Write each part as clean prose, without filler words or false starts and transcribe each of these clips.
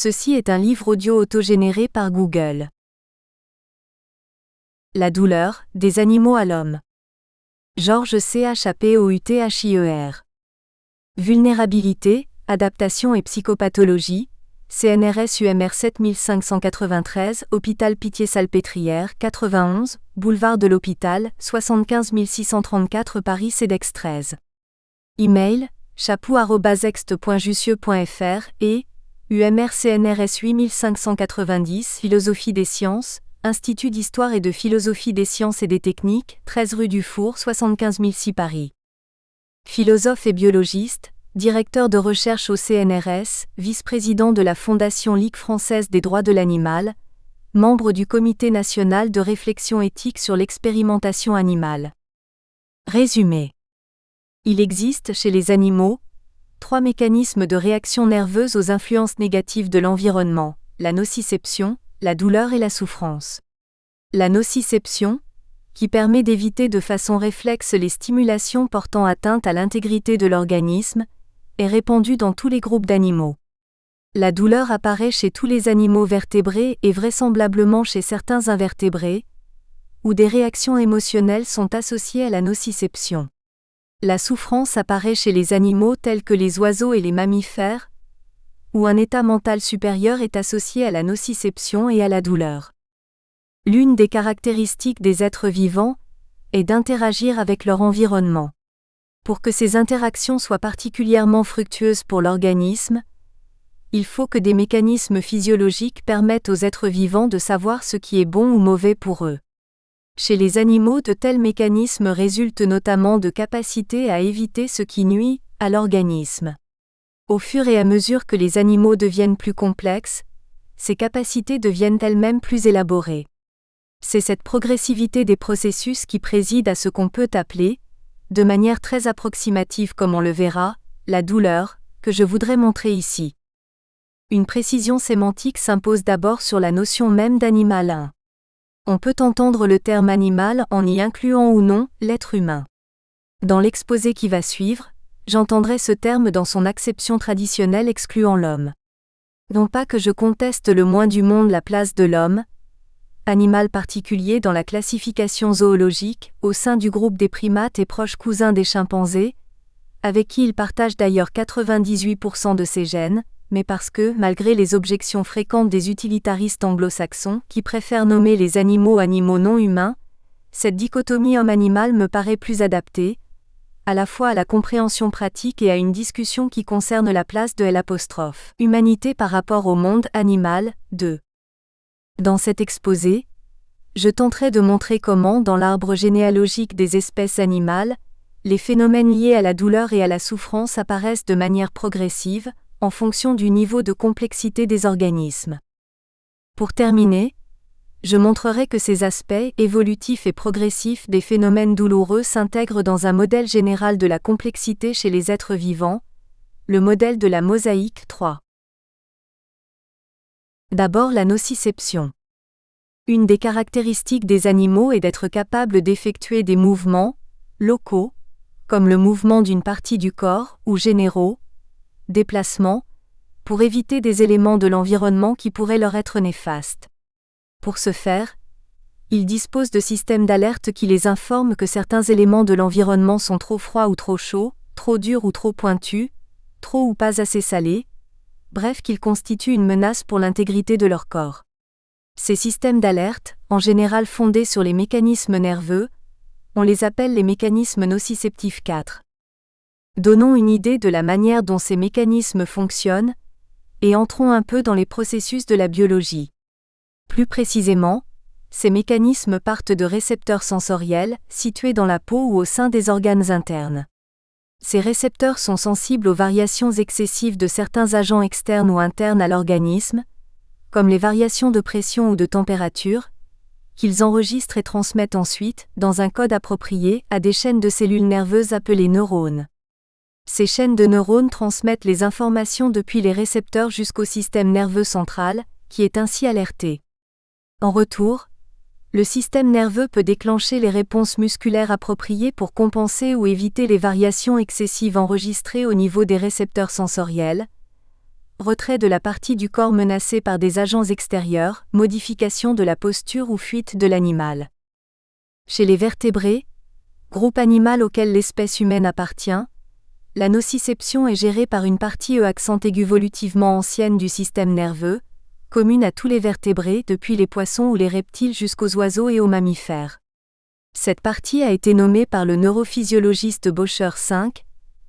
Ceci est un livre audio autogénéré par Google. La douleur, des animaux à l'homme. Georges Chapouthier. Vulnérabilité, adaptation et psychopathologie, CNRS UMR 7593, Hôpital Pitié-Salpêtrière, 91, Boulevard de l'Hôpital, 75 634 Paris CEDEX 13. Email, chapou@ext.jussieu.fr et UMR CNRS 8590, Philosophie des sciences, Institut d'histoire et de philosophie des sciences et des techniques, 13 rue du Four, 75 006 Paris. Philosophe et biologiste, directeur de recherche au CNRS, vice-président de la Fondation Ligue française des droits de l'animal, membre du Comité national de réflexion éthique sur l'expérimentation animale. Résumé. Il existe chez les animaux 3 mécanismes de réaction nerveuse aux influences négatives de l'environnement, la nociception, la douleur et la souffrance. La nociception, qui permet d'éviter de façon réflexe les stimulations portant atteinte à l'intégrité de l'organisme, est répandue dans tous les groupes d'animaux. La douleur apparaît chez tous les animaux vertébrés et vraisemblablement chez certains invertébrés, où des réactions émotionnelles sont associées à la nociception. La souffrance apparaît chez les animaux tels que les oiseaux et les mammifères, où un état mental supérieur est associé à la nociception et à la douleur. L'une des caractéristiques des êtres vivants est d'interagir avec leur environnement. Pour que ces interactions soient particulièrement fructueuses pour l'organisme, il faut que des mécanismes physiologiques permettent aux êtres vivants de savoir ce qui est bon ou mauvais pour eux. Chez les animaux, de tels mécanismes résultent notamment de capacités à éviter ce qui nuit à l'organisme. Au fur et à mesure que les animaux deviennent plus complexes, ces capacités deviennent elles-mêmes plus élaborées. C'est cette progressivité des processus qui préside à ce qu'on peut appeler, de manière très approximative comme on le verra, la douleur, que je voudrais montrer ici. Une précision sémantique s'impose d'abord sur la notion même d'animal 1. On peut entendre le terme animal en y incluant ou non l'être humain. Dans l'exposé qui va suivre, j'entendrai ce terme dans son acception traditionnelle excluant l'homme. Non pas que je conteste le moins du monde la place de l'homme, animal particulier dans la classification zoologique, au sein du groupe des primates et proches cousins des chimpanzés, avec qui il partage d'ailleurs 98% de ses gènes, mais parce que, malgré les objections fréquentes des utilitaristes anglo-saxons qui préfèrent nommer les animaux non humains, cette dichotomie homme-animal me paraît plus adaptée, à la fois à la compréhension pratique et à une discussion qui concerne la place de l'humanité par rapport au monde animal. 2. Dans cet exposé, je tenterai de montrer comment, dans l'arbre généalogique des espèces animales, les phénomènes liés à la douleur et à la souffrance apparaissent de manière progressive, en fonction du niveau de complexité des organismes. Pour terminer, je montrerai que ces aspects évolutifs et progressifs des phénomènes douloureux s'intègrent dans un modèle général de la complexité chez les êtres vivants, le modèle de la mosaïque 3. D'abord la nociception. Une des caractéristiques des animaux est d'être capable d'effectuer des mouvements locaux, comme le mouvement d'une partie du corps, ou généraux, déplacements, pour éviter des éléments de l'environnement qui pourraient leur être néfastes. Pour ce faire, ils disposent de systèmes d'alerte qui les informent que certains éléments de l'environnement sont trop froids ou trop chauds, trop durs ou trop pointus, trop ou pas assez salés, bref qu'ils constituent une menace pour l'intégrité de leur corps. Ces systèmes d'alerte, en général fondés sur les mécanismes nerveux, on les appelle les mécanismes nociceptifs 4. Donnons une idée de la manière dont ces mécanismes fonctionnent, et entrons un peu dans les processus de la biologie. Plus précisément, ces mécanismes partent de récepteurs sensoriels, situés dans la peau ou au sein des organes internes. Ces récepteurs sont sensibles aux variations excessives de certains agents externes ou internes à l'organisme, comme les variations de pression ou de température, qu'ils enregistrent et transmettent ensuite, dans un code approprié, à des chaînes de cellules nerveuses appelées neurones. Ces chaînes de neurones transmettent les informations depuis les récepteurs jusqu'au système nerveux central, qui est ainsi alerté. En retour, le système nerveux peut déclencher les réponses musculaires appropriées pour compenser ou éviter les variations excessives enregistrées au niveau des récepteurs sensoriels, retrait de la partie du corps menacée par des agents extérieurs, modification de la posture ou fuite de l'animal. Chez les vertébrés, groupe animal auquel l'espèce humaine appartient, la nociception est gérée par une partie accent aigu évolutivement ancienne du système nerveux, commune à tous les vertébrés depuis les poissons ou les reptiles jusqu'aux oiseaux et aux mammifères. Cette partie a été nommée par le neurophysiologiste Boscher V,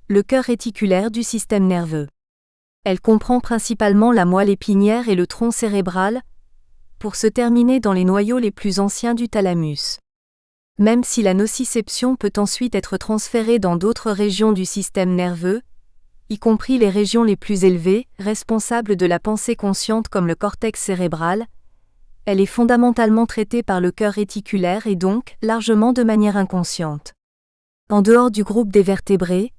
le cœur réticulaire du système nerveux. Elle comprend principalement la moelle épinière et le tronc cérébral, pour se terminer dans les noyaux les plus anciens du thalamus. Même si la nociception peut ensuite être transférée dans d'autres régions du système nerveux, y compris les régions les plus élevées, responsables de la pensée consciente comme le cortex cérébral, elle est fondamentalement traitée par le cœur réticulaire et donc, largement de manière inconsciente. En dehors du groupe des vertébrés,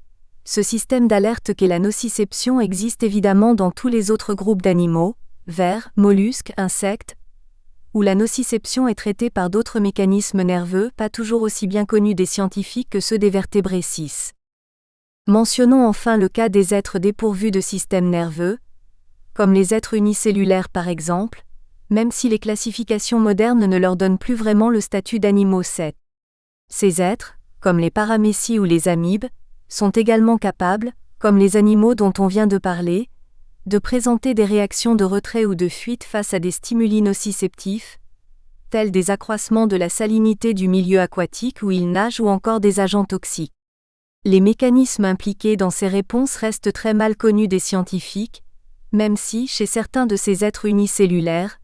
ce système d'alerte qu'est la nociception existe évidemment dans tous les autres groupes d'animaux, vers, mollusques, insectes, où la nociception est traitée par d'autres mécanismes nerveux pas toujours aussi bien connus des scientifiques que ceux des vertébrés 6. Mentionnons enfin le cas des êtres dépourvus de système nerveux, comme les êtres unicellulaires par exemple, même si les classifications modernes ne leur donnent plus vraiment le statut d'animaux 7. Ces êtres, comme les paramécies ou les amibes, sont également capables, comme les animaux dont on vient de parler, de présenter des réactions de retrait ou de fuite face à des stimuli nociceptifs, tels des accroissements de la salinité du milieu aquatique où ils nagent ou encore des agents toxiques. Les mécanismes impliqués dans ces réponses restent très mal connus des scientifiques, même si, chez certains de ces êtres unicellulaires,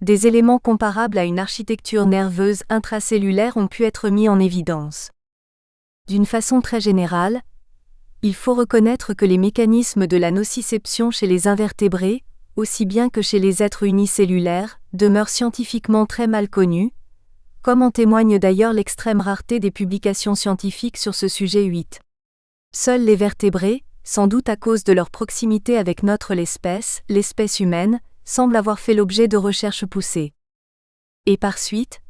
des éléments comparables à une architecture nerveuse intracellulaire ont pu être mis en évidence. D'une façon très générale, il faut reconnaître que les mécanismes de la nociception chez les invertébrés, aussi bien que chez les êtres unicellulaires, demeurent scientifiquement très mal connus, comme en témoigne d'ailleurs l'extrême rareté des publications scientifiques sur ce sujet 8. Seuls les vertébrés, sans doute à cause de leur proximité avec l'espèce humaine, semblent avoir fait l'objet de recherches poussées. Et par suite,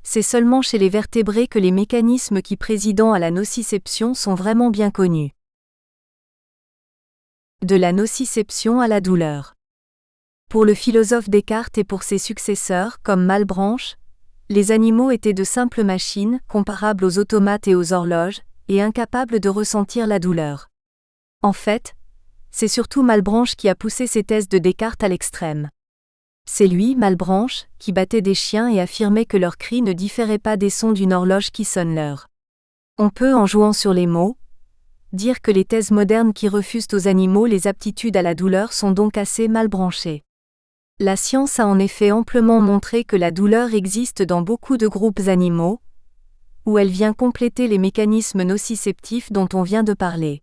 c'est seulement chez les vertébrés que les mécanismes qui président à la nociception sont vraiment bien connus. De la nociception à la douleur. Pour le philosophe Descartes et pour ses successeurs, comme Malebranche, les animaux étaient de simples machines, comparables aux automates et aux horloges, et incapables de ressentir la douleur. En fait, c'est surtout Malebranche qui a poussé ces thèses de Descartes à l'extrême. C'est lui, Malebranche, qui battait des chiens et affirmait que leurs cris ne différaient pas des sons d'une horloge qui sonne l'heure. On peut, en jouant sur les mots, dire que les thèses modernes qui refusent aux animaux les aptitudes à la douleur sont donc assez mal branchées. La science a en effet amplement montré que la douleur existe dans beaucoup de groupes animaux, où elle vient compléter les mécanismes nociceptifs dont on vient de parler.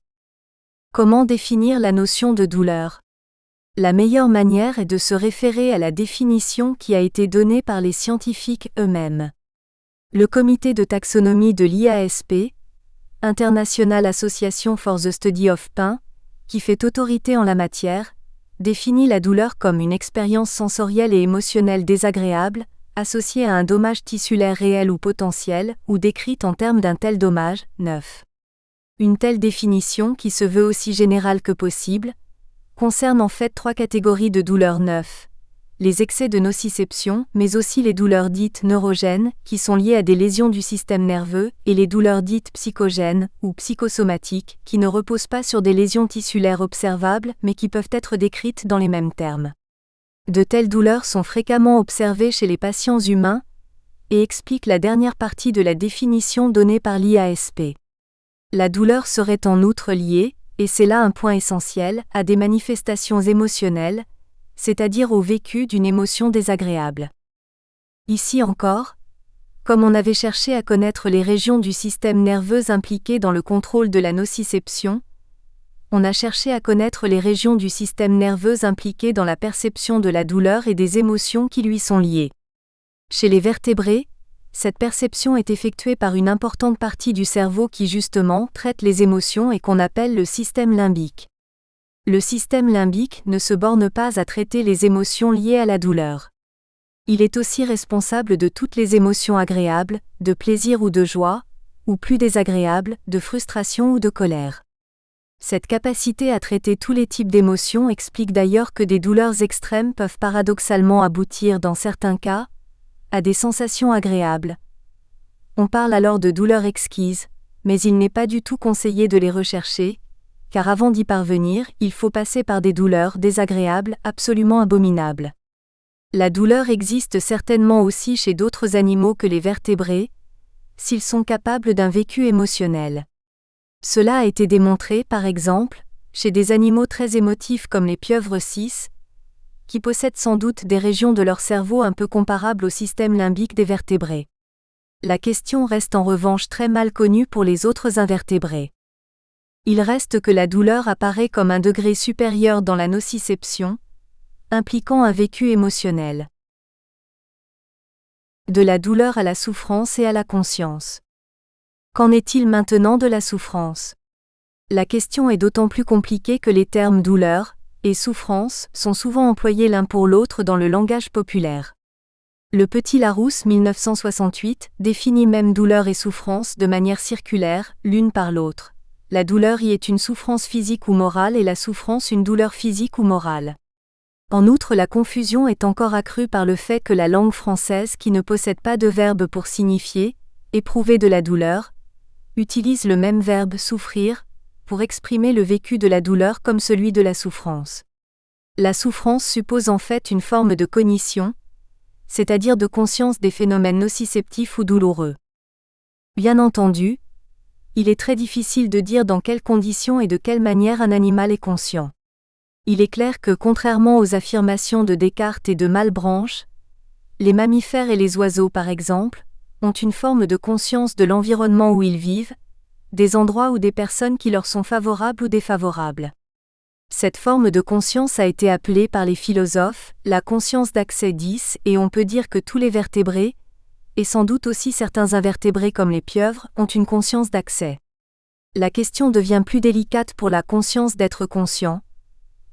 Comment définir la notion de douleur ? La meilleure manière est de se référer à la définition qui a été donnée par les scientifiques eux-mêmes. Le comité de taxonomie de l'IASP, International Association for the Study of Pain, qui fait autorité en la matière, définit la douleur comme une expérience sensorielle et émotionnelle désagréable, associée à un dommage tissulaire réel ou potentiel, ou décrite en termes d'un tel dommage. 9. Une telle définition, qui se veut aussi générale que possible, concerne en fait 3 catégories de douleurs 9. Les excès de nociception, mais aussi les douleurs dites neurogènes, qui sont liées à des lésions du système nerveux, et les douleurs dites psychogènes, ou psychosomatiques, qui ne reposent pas sur des lésions tissulaires observables, mais qui peuvent être décrites dans les mêmes termes. De telles douleurs sont fréquemment observées chez les patients humains, et expliquent la dernière partie de la définition donnée par l'IASP. La douleur serait en outre liée, et c'est là un point essentiel, à des manifestations émotionnelles, c'est-à-dire au vécu d'une émotion désagréable. Ici encore, comme on avait cherché à connaître les régions du système nerveux impliquées dans le contrôle de la nociception, on a cherché à connaître les régions du système nerveux impliquées dans la perception de la douleur et des émotions qui lui sont liées. Chez les vertébrés, cette perception est effectuée par une importante partie du cerveau qui justement traite les émotions et qu'on appelle le système limbique. Le système limbique ne se borne pas à traiter les émotions liées à la douleur. Il est aussi responsable de toutes les émotions agréables, de plaisir ou de joie, ou plus désagréables, de frustration ou de colère. Cette capacité à traiter tous les types d'émotions explique d'ailleurs que des douleurs extrêmes peuvent paradoxalement aboutir dans certains cas à des sensations agréables. On parle alors de douleurs exquises, mais il n'est pas du tout conseillé de les rechercher, car avant d'y parvenir, il faut passer par des douleurs désagréables, absolument abominables. La douleur existe certainement aussi chez d'autres animaux que les vertébrés, s'ils sont capables d'un vécu émotionnel. Cela a été démontré, par exemple, chez des animaux très émotifs comme les pieuvres cis, qui possèdent sans doute des régions de leur cerveau un peu comparables au système limbique des vertébrés. La question reste en revanche très mal connue pour les autres invertébrés. Il reste que la douleur apparaît comme un degré supérieur dans la nociception, impliquant un vécu émotionnel. De la douleur à la souffrance et à la conscience. Qu'en est-il maintenant de la souffrance ? La question est d'autant plus compliquée que les termes douleur et souffrance sont souvent employés l'un pour l'autre dans le langage populaire. Le Petit Larousse 1968 définit même douleur et souffrance de manière circulaire, l'une par l'autre. La douleur y est une souffrance physique ou morale et la souffrance une douleur physique ou morale. En outre, la confusion est encore accrue par le fait que la langue française, qui ne possède pas de verbe pour signifier « éprouver de la douleur », utilise le même verbe « souffrir » pour exprimer le vécu de la douleur comme celui de la souffrance. La souffrance suppose en fait une forme de cognition, c'est-à-dire de conscience des phénomènes nociceptifs ou douloureux. Bien entendu, il est très difficile de dire dans quelles conditions et de quelle manière un animal est conscient. Il est clair que, contrairement aux affirmations de Descartes et de Malebranche, les mammifères et les oiseaux par exemple, ont une forme de conscience de l'environnement où ils vivent, des endroits ou des personnes qui leur sont favorables ou défavorables. Cette forme de conscience a été appelée par les philosophes la conscience d'accès 10 et on peut dire que tous les vertébrés, et sans doute aussi certains invertébrés comme les pieuvres, ont une conscience d'accès. La question devient plus délicate pour la conscience d'être conscient,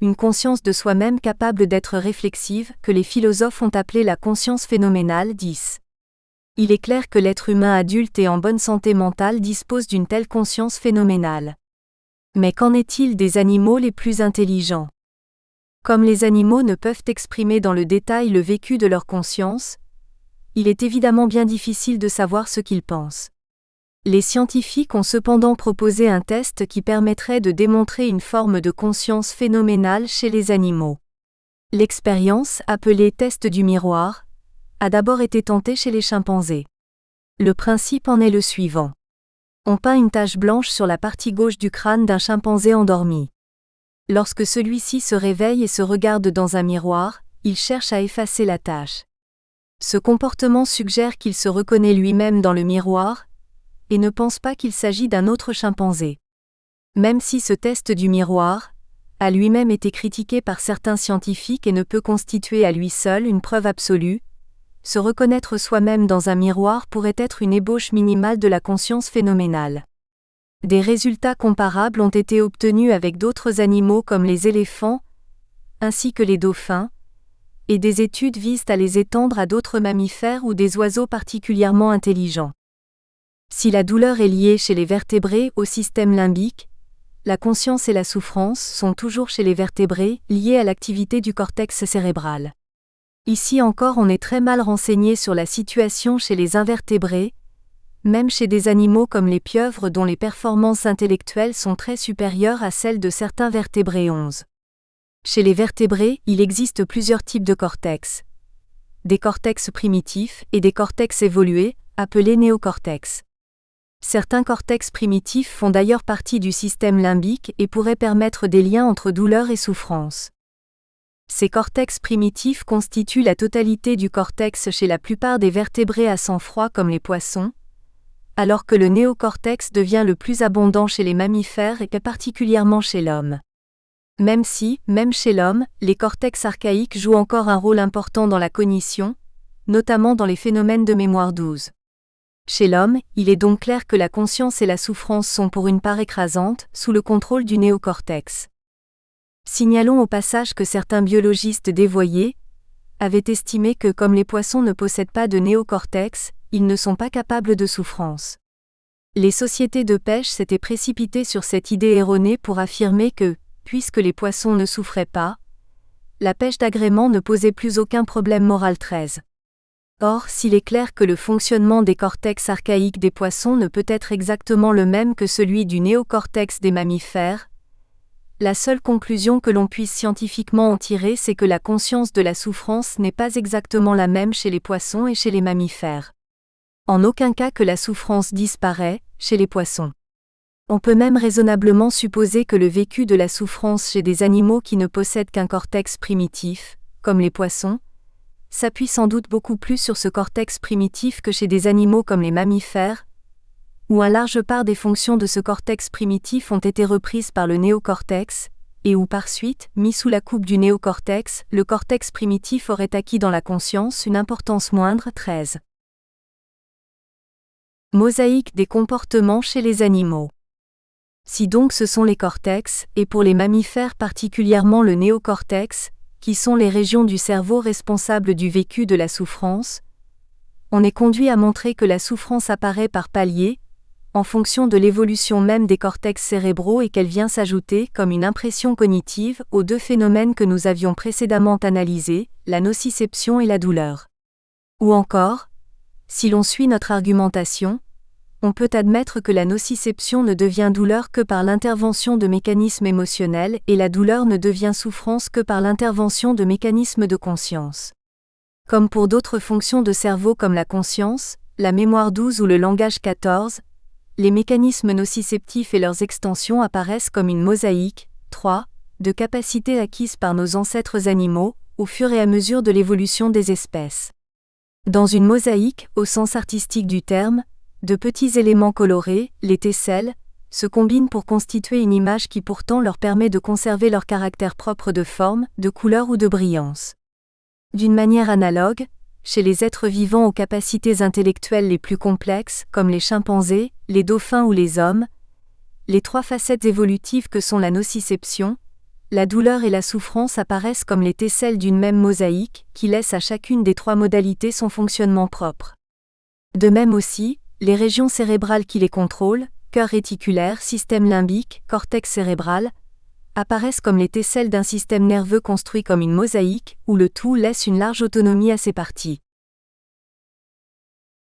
une conscience de soi-même capable d'être réflexive, que les philosophes ont appelée la conscience phénoménale 10. Il est clair que l'être humain adulte et en bonne santé mentale dispose d'une telle conscience phénoménale. Mais qu'en est-il des animaux les plus intelligents ? Comme les animaux ne peuvent exprimer dans le détail le vécu de leur conscience, il est évidemment bien difficile de savoir ce qu'ils pensent. Les scientifiques ont cependant proposé un test qui permettrait de démontrer une forme de conscience phénoménale chez les animaux. L'expérience, appelée test du miroir, a d'abord été tentée chez les chimpanzés. Le principe en est le suivant. On peint une tache blanche sur la partie gauche du crâne d'un chimpanzé endormi. Lorsque celui-ci se réveille et se regarde dans un miroir, il cherche à effacer la tache. Ce comportement suggère qu'il se reconnaît lui-même dans le miroir, et ne pense pas qu'il s'agit d'un autre chimpanzé. Même si ce test du miroir a lui-même été critiqué par certains scientifiques et ne peut constituer à lui seul une preuve absolue, se reconnaître soi-même dans un miroir pourrait être une ébauche minimale de la conscience phénoménale. Des résultats comparables ont été obtenus avec d'autres animaux comme les éléphants, ainsi que les dauphins, et des études visent à les étendre à d'autres mammifères ou des oiseaux particulièrement intelligents. Si la douleur est liée chez les vertébrés au système limbique, la conscience et la souffrance sont toujours chez les vertébrés liées à l'activité du cortex cérébral. Ici encore on est très mal renseigné sur la situation chez les invertébrés, même chez des animaux comme les pieuvres dont les performances intellectuelles sont très supérieures à celles de certains vertébrés 11. Chez les vertébrés, il existe plusieurs types de cortex. Des cortex primitifs et des cortex évolués, appelés néocortex. Certains cortex primitifs font d'ailleurs partie du système limbique et pourraient permettre des liens entre douleur et souffrance. Ces cortex primitifs constituent la totalité du cortex chez la plupart des vertébrés à sang froid comme les poissons, alors que le néocortex devient le plus abondant chez les mammifères et particulièrement chez l'homme. Même si, même chez l'homme, les cortex archaïques jouent encore un rôle important dans la cognition, notamment dans les phénomènes de mémoire 12. Chez l'homme, il est donc clair que la conscience et la souffrance sont pour une part écrasante, sous le contrôle du néocortex. Signalons au passage que certains biologistes dévoyés avaient estimé que comme les poissons ne possèdent pas de néocortex, ils ne sont pas capables de souffrance. Les sociétés de pêche s'étaient précipitées sur cette idée erronée pour affirmer que, puisque les poissons ne souffraient pas, la pêche d'agrément ne posait plus aucun problème moral. 13. Or, s'il est clair que le fonctionnement des cortex archaïques des poissons ne peut être exactement le même que celui du néocortex des mammifères, la seule conclusion que l'on puisse scientifiquement en tirer, c'est que la conscience de la souffrance n'est pas exactement la même chez les poissons et chez les mammifères. En aucun cas que la souffrance disparaît, chez les poissons. On peut même raisonnablement supposer que le vécu de la souffrance chez des animaux qui ne possèdent qu'un cortex primitif, comme les poissons, s'appuie sans doute beaucoup plus sur ce cortex primitif que chez des animaux comme les mammifères, où une large part des fonctions de ce cortex primitif ont été reprises par le néocortex, et où par suite, mis sous la coupe du néocortex, le cortex primitif aurait acquis dans la conscience une importance moindre. 13. Mosaïque des comportements chez les animaux. Si donc ce sont les cortex, et pour les mammifères particulièrement le néocortex, qui sont les régions du cerveau responsables du vécu de la souffrance, on est conduit à montrer que la souffrance apparaît par paliers, en fonction de l'évolution même des cortex cérébraux et qu'elle vient s'ajouter comme une impression cognitive aux deux phénomènes que nous avions précédemment analysés, la nociception et la douleur. Ou encore, si l'on suit notre argumentation, on peut admettre que la nociception ne devient douleur que par l'intervention de mécanismes émotionnels et la douleur ne devient souffrance que par l'intervention de mécanismes de conscience. Comme pour d'autres fonctions de cerveau comme la conscience, la mémoire 12 ou le langage 14, les mécanismes nociceptifs et leurs extensions apparaissent comme une mosaïque, 3, de capacités acquises par nos ancêtres animaux, au fur et à mesure de l'évolution des espèces. Dans une mosaïque, au sens artistique du terme, de petits éléments colorés, les tesselles, se combinent pour constituer une image qui pourtant leur permet de conserver leur caractère propre de forme, de couleur ou de brillance. D'une manière analogue, chez les êtres vivants aux capacités intellectuelles les plus complexes, comme les chimpanzés, les dauphins ou les hommes, les trois facettes évolutives que sont la nociception, la douleur et la souffrance apparaissent comme les tesselles d'une même mosaïque, qui laisse à chacune des trois modalités son fonctionnement propre. De même aussi, les régions cérébrales qui les contrôlent, cœur réticulaire, système limbique, cortex cérébral, apparaissent comme les tesselles d'un système nerveux construit comme une mosaïque, où le tout laisse une large autonomie à ses parties.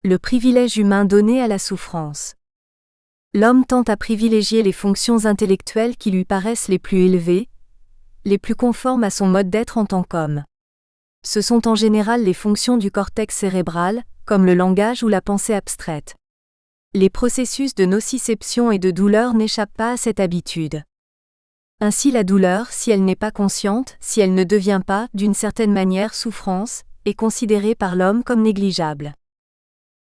Le privilège humain donné à la souffrance. L'homme tente à privilégier les fonctions intellectuelles qui lui paraissent les plus élevées, les plus conformes à son mode d'être en tant qu'homme. Ce sont en général les fonctions du cortex cérébral, comme le langage ou la pensée abstraite. Les processus de nociception et de douleur n'échappent pas à cette habitude. Ainsi la douleur, si elle n'est pas consciente, si elle ne devient pas, d'une certaine manière, souffrance, est considérée par l'homme comme négligeable.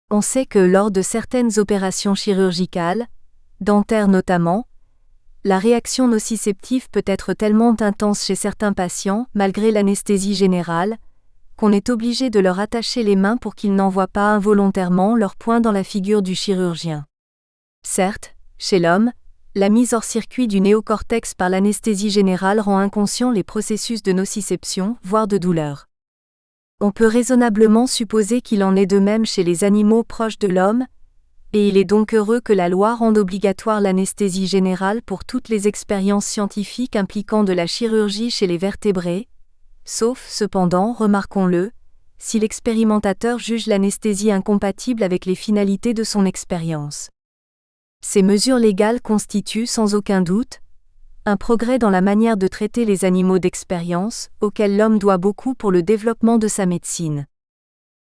On sait que lors de certaines opérations chirurgicales, dentaires notamment, la réaction nociceptive peut être tellement intense chez certains patients, malgré l'anesthésie générale, qu'on est obligé de leur attacher les mains pour qu'ils n'envoient pas involontairement leur poing dans la figure du chirurgien. Certes, chez l'homme, la mise hors circuit du néocortex par l'anesthésie générale rend inconscient les processus de nociception, voire de douleur. On peut raisonnablement supposer qu'il en est de même chez les animaux proches de l'homme, et il est donc heureux que la loi rende obligatoire l'anesthésie générale pour toutes les expériences scientifiques impliquant de la chirurgie chez les vertébrés, sauf, cependant, remarquons-le, si l'expérimentateur juge l'anesthésie incompatible avec les finalités de son expérience. Ces mesures légales constituent, sans aucun doute, un progrès dans la manière de traiter les animaux d'expérience, auxquels l'homme doit beaucoup pour le développement de sa médecine.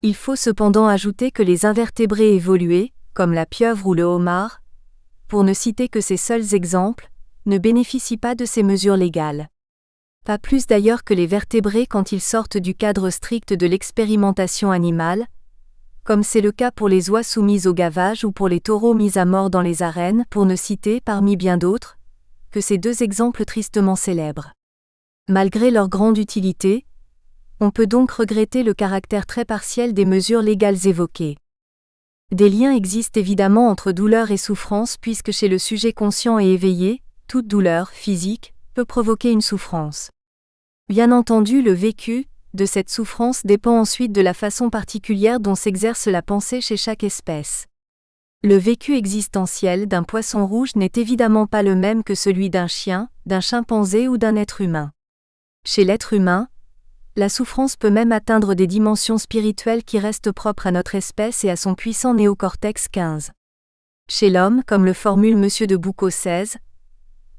Il faut cependant ajouter que les invertébrés évolués, comme la pieuvre ou le homard, pour ne citer que ces seuls exemples, ne bénéficient pas de ces mesures légales. Pas plus d'ailleurs que les vertébrés quand ils sortent du cadre strict de l'expérimentation animale, comme c'est le cas pour les oies soumises au gavage ou pour les taureaux mis à mort dans les arènes, pour ne citer, parmi bien d'autres, que ces deux exemples tristement célèbres. Malgré leur grande utilité, on peut donc regretter le caractère très partiel des mesures légales évoquées. Des liens existent évidemment entre douleur et souffrance puisque chez le sujet conscient et éveillé, toute douleur physique peut provoquer une souffrance. Bien entendu, le vécu de cette souffrance dépend ensuite de la façon particulière dont s'exerce la pensée chez chaque espèce. Le vécu existentiel d'un poisson rouge n'est évidemment pas le même que celui d'un chien, d'un chimpanzé ou d'un être humain. Chez l'être humain, la souffrance peut même atteindre des dimensions spirituelles qui restent propres à notre espèce et à son puissant néocortex 15. Chez l'homme, comme le formule M. de Boucault XVI,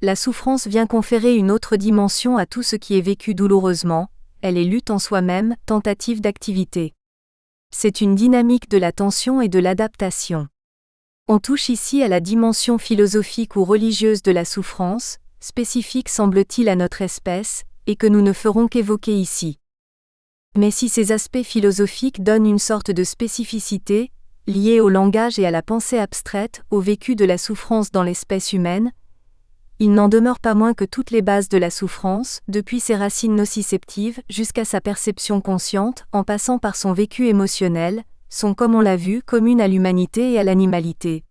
la souffrance vient conférer une autre dimension à tout ce qui est vécu douloureusement, elle est lutte en soi-même, tentative d'activité. C'est une dynamique de la tension et de l'adaptation. On touche ici à la dimension philosophique ou religieuse de la souffrance, spécifique semble-t-il à notre espèce, et que nous ne ferons qu'évoquer ici. Mais si ces aspects philosophiques donnent une sorte de spécificité, liée au langage et à la pensée abstraite, au vécu de la souffrance dans l'espèce humaine, il n'en demeure pas moins que toutes les bases de la souffrance, depuis ses racines nociceptives jusqu'à sa perception consciente, en passant par son vécu émotionnel, sont comme on l'a vu, communes à l'humanité et à l'animalité.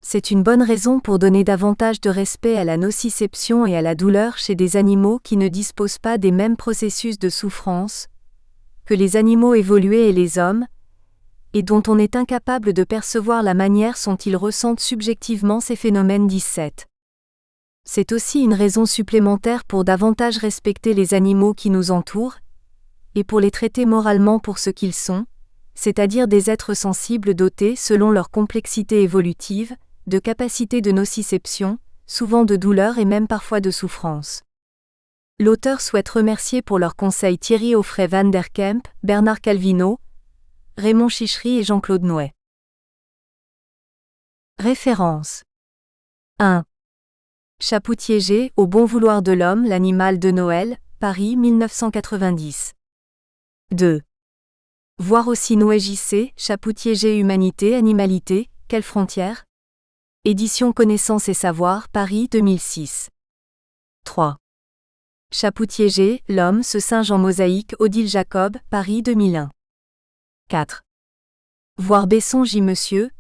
C'est une bonne raison pour donner davantage de respect à la nociception et à la douleur chez des animaux qui ne disposent pas des mêmes processus de souffrance que les animaux évolués et les hommes, et dont on est incapable de percevoir la manière dont ils ressentent subjectivement ces phénomènes. 17. C'est aussi une raison supplémentaire pour davantage respecter les animaux qui nous entourent, et pour les traiter moralement pour ce qu'ils sont, c'est-à-dire des êtres sensibles dotés selon leur complexité évolutive, de capacités de nociception, souvent de douleur et même parfois de souffrance. L'auteur souhaite remercier pour leurs conseils Thierry Offray Van der Kemp, Bernard Calvino, Raymond Chichery et Jean-Claude Nouet. Référence 1. Chapoutier G. Au bon vouloir de l'homme, l'animal de Noël, Paris 1990. 2. Voir aussi Nouet J.C., Chapoutier G. Humanité, Animalité, quelles frontières? Édition Connaissance et Savoir, Paris 2006. 3. Chapoutier G. L'homme, ce singe en mosaïque, Odile Jacob, Paris 2001. 4. Voir Besson J. Monsieur,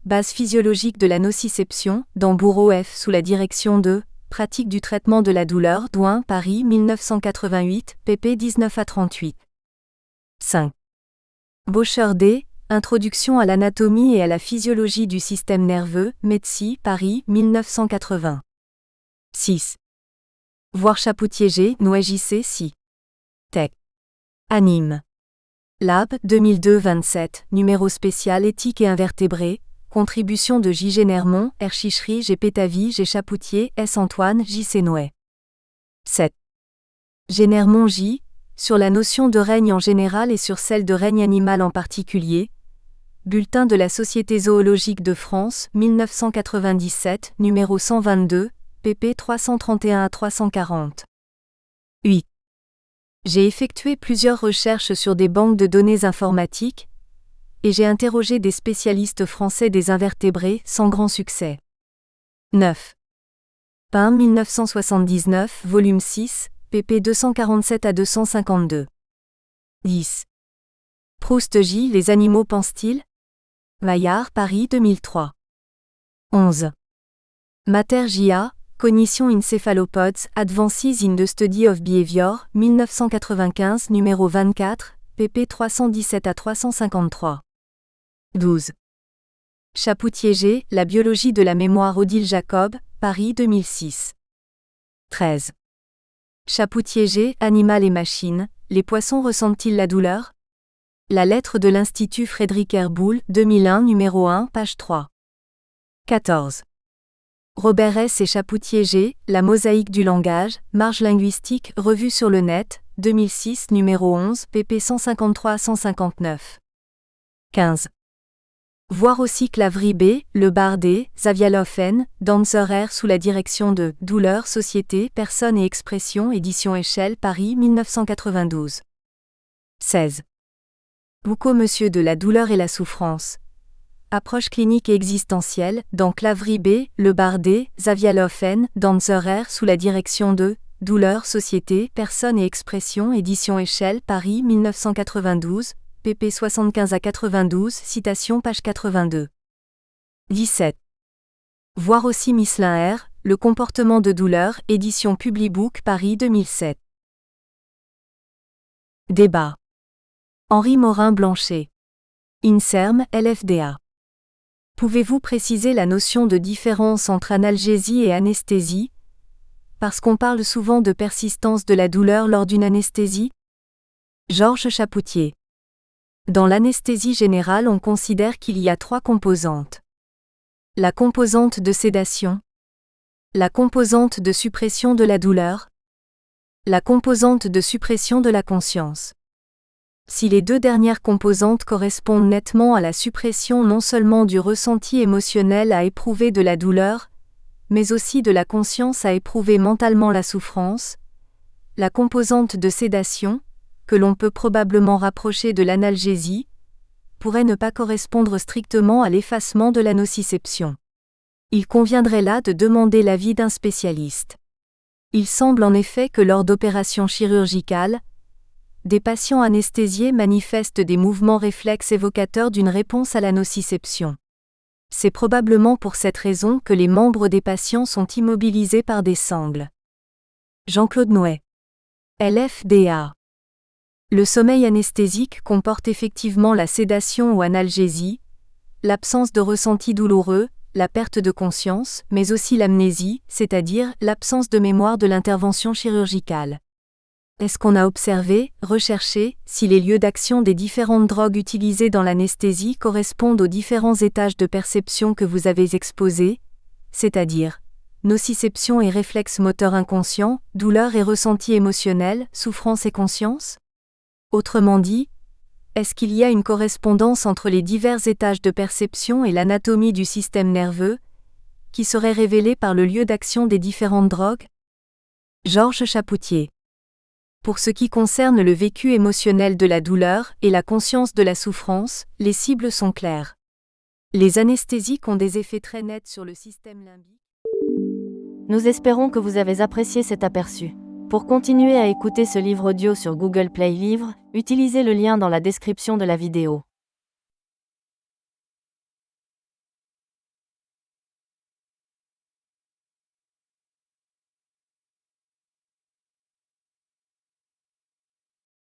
base physiologique de la nociception, dans Bourreau F. sous la direction de Pratique du traitement de la douleur, Douin, Paris 1988, pp 19 à 38. 5. Baucher D. Introduction à l'anatomie et à la physiologie du système nerveux, Metsi, Paris 1980. 6. Voir Chapoutier G. Nouet J.C. Si. Tech. Anime. Lab 2002-27, numéro spécial Éthique et invertébrés, contribution de J. Génermont, R. Chichery, G. Pétavy, G. Chapoutier, S. Antoine, J. C. Nouet. 7. Génermont J. Sur la notion de règne en général et sur celle de règne animal en particulier. Bulletin de la Société zoologique de France, 1997, numéro 122, pp 331 à 340. 8. J'ai effectué plusieurs recherches sur des banques de données informatiques, et j'ai interrogé des spécialistes français des invertébrés sans grand succès. 9. Pain 1979, volume 6, pp 247 à 252. 10. Proust J. Les animaux pensent-ils? Maillard, Paris 2003. 11. Mater J.A. Cognition in Cephalopods, Advances in the Study of Behavior, 1995, numéro 24, pp 317 à 353. 12. Chapoutier G. La biologie de la mémoire, Odile Jacob, Paris 2006. 13. Chapoutier G. Animal et machine, les poissons ressentent-ils la douleur? La lettre de l'Institut Frédéric Herboul, 2001, numéro 1, page 3. 14. Robert S. et Chapoutier G. La mosaïque du langage, marge linguistique, revue sur le net, 2006, numéro 11, pp 153 à 159. 15. Voir aussi Clavry B., Le Bardet, Zavialov N., Danzer R. sous la direction de Douleur, Société, Personne et Expression, édition Échelle, Paris 1992. 16. Boucault Monsieur de la douleur et la souffrance. Approche clinique et existentielle, dans Clavry B., Le Bardet, Zavialov N., Danzer R. sous la direction de Douleur, Société, Personne et Expression, édition Échelle, Paris 1992, pp 75 à 92, citation page 82. 17. Voir aussi Misselin R., Le comportement de douleur, édition Publibook, Paris 2007. Débat. Henri Morin-Blanchet. INSERM, LFDA. Pouvez-vous préciser la notion de différence entre analgésie et anesthésie? Parce qu'on parle souvent de persistance de la douleur lors d'une anesthésie? Georges Chapoutier. Dans l'anesthésie générale, on considère qu'il y a 3 composantes. La composante de sédation, la composante de suppression de la douleur, la composante de suppression de la conscience. Si les 2 dernières composantes correspondent nettement à la suppression non seulement du ressenti émotionnel à éprouver de la douleur, mais aussi de la conscience à éprouver mentalement la souffrance, la composante de sédation, que l'on peut probablement rapprocher de l'analgésie, pourrait ne pas correspondre strictement à l'effacement de la nociception. Il conviendrait là de demander l'avis d'un spécialiste. Il semble en effet que lors d'opérations chirurgicales, des patients anesthésiés manifestent des mouvements réflexes évocateurs d'une réponse à la nociception. C'est probablement pour cette raison que les membres des patients sont immobilisés par des sangles. Jean-Claude Nouet. LFDA. Le sommeil anesthésique comporte effectivement la sédation ou analgésie, l'absence de ressenti douloureux, la perte de conscience, mais aussi l'amnésie, c'est-à-dire l'absence de mémoire de l'intervention chirurgicale. Est-ce qu'on a observé, recherché, si les lieux d'action des différentes drogues utilisées dans l'anesthésie correspondent aux différents étages de perception que vous avez exposés, c'est-à-dire nociception et réflexe moteur inconscient, douleur et ressenti émotionnel, souffrance et conscience? Autrement dit, est-ce qu'il y a une correspondance entre les divers étages de perception et l'anatomie du système nerveux, qui serait révélée par le lieu d'action des différentes drogues? Georges Chapoutier. Pour ce qui concerne le vécu émotionnel de la douleur et la conscience de la souffrance, les cibles sont claires. Les anesthésiques ont des effets très nets sur le système limbique. Nous espérons que vous avez apprécié cet aperçu. Pour continuer à écouter ce livre audio sur Google Play Livres, utilisez le lien dans la description de la vidéo.